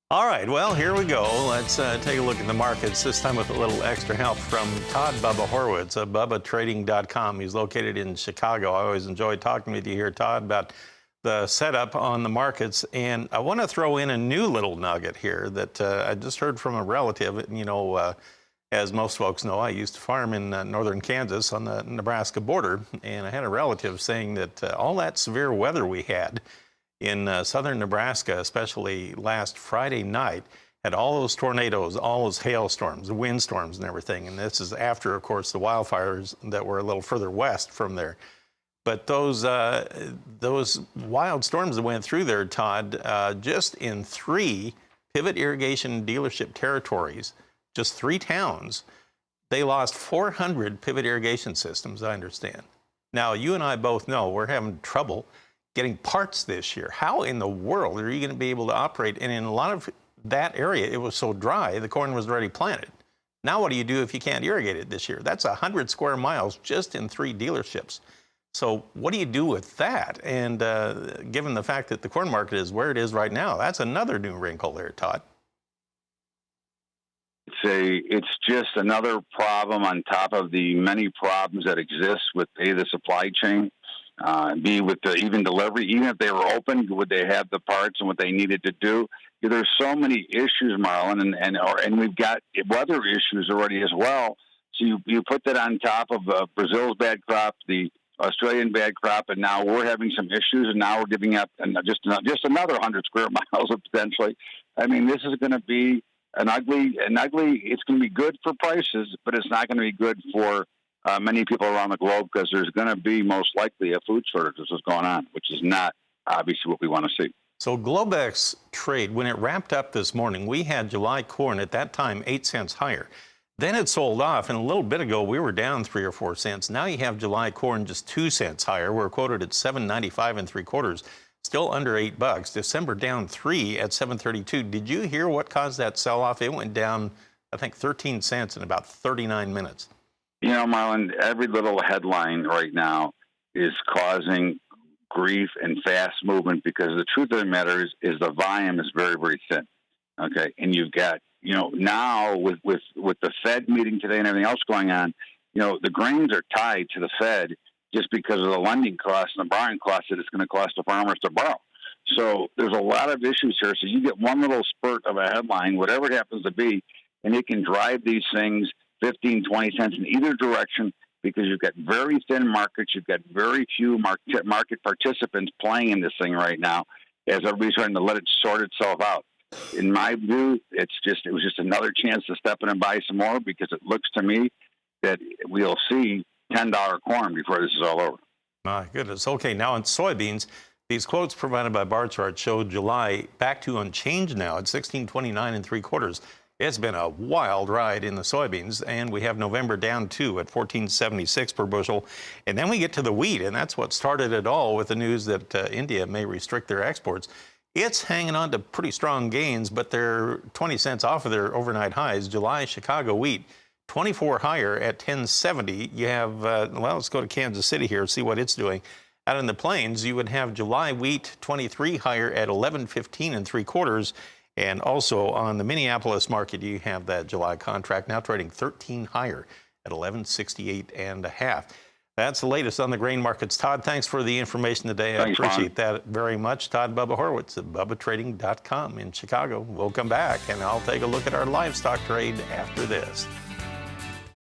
All right, well, here we go. Let's take a look at the markets, this time with a little extra help from Todd Bubba Horwitz of BubbaTrading.com. He's located in Chicago. I always enjoy talking with you here, Todd, about the setup on the markets. And I want to throw in a new little nugget here that I just heard from a relative. You know, as most folks know, I used to farm in northern Kansas on the Nebraska border, and I had a relative saying that all that severe weather we had in southern Nebraska, especially last Friday night, had all those tornadoes, all those hailstorms, windstorms and everything. And this is after, of course, the wildfires that were a little further west from there. But those wild storms that went through there, Todd, just in 3 pivot irrigation dealership territories, just 3 towns, they lost 400 pivot irrigation systems, I understand. Now, you and I both know we're having trouble getting parts this year. How in the world are you going to be able to operate? And in a lot of that area, it was so dry, the corn was already planted. Now what do you do if you can't irrigate it this year? That's 100 square miles just in 3 dealerships. So what do you do with that? And given the fact that the corn market is where it is right now, that's another new wrinkle there, Todd. It's just another problem on top of the many problems that exist with the supply chain. B, with the even delivery, even if they were open, would they have the parts and what they needed to do? There's so many issues, Marlon, and we've got weather issues already as well. So you put that on top of Brazil's bad crop, the Australian bad crop, and now we're having some issues, and now we're giving up just another 100 square miles potentially. I mean, this is going to be an ugly. It's going to be good for prices, but it's not going to be good for many people around the globe, because there's going to be most likely a food shortage that's going on, which is not obviously what we want to see. So Globex trade, when it wrapped up this morning, we had July corn at that time 8 cents higher. Then it sold off, and a little bit ago we were down 3 or 4 cents. Now you have July corn just 2 cents higher. We're quoted at $7.95 3/4, still under $8. December down 3 at $7.32. Did you hear what caused that sell-off? It went down, I think, 13 cents in about 39 minutes. You know, Marlon, every little headline right now is causing grief and fast movement, because the truth of the matter is the volume is very, very thin. Okay, and you've got, now with the Fed meeting today and everything else going on, the grains are tied to the Fed just because of the lending costs and the borrowing costs that it's going to cost the farmers to borrow. So there's a lot of issues here. So you get one little spurt of a headline, whatever it happens to be, and it can drive these things 15, 20 cents in either direction, because you've got very thin markets. You've got very few market participants playing in this thing right now, as everybody's trying to let it sort itself out. In my view, it was just another chance to step in and buy some more, because it looks to me that we'll see $10 corn before this is all over. My goodness. Okay, now on soybeans, these quotes provided by bar chart show July back to unchanged now at 16.29 3/4. It's been a wild ride in the soybeans, and we have November down 2 at 14.76 per bushel. And then we get to the wheat, and that's what started it all with the news that India may restrict their exports. It's hanging on to pretty strong gains, but they're 20 cents off of their overnight highs. July Chicago wheat, 24 higher at 10.70. You have, let's go to Kansas City here, see what it's doing. Out in the plains, you would have July wheat 23 higher at 11.15 3/4. And also on the Minneapolis market, you have that July contract now trading 13 higher at 11.68 1/2. That's the latest on the grain markets. Todd, thanks for the information today. I appreciate that very much. Todd Bubba Horwitz at BubbaTrading.com in Chicago. We'll come back, and I'll take a look at our livestock trade after this.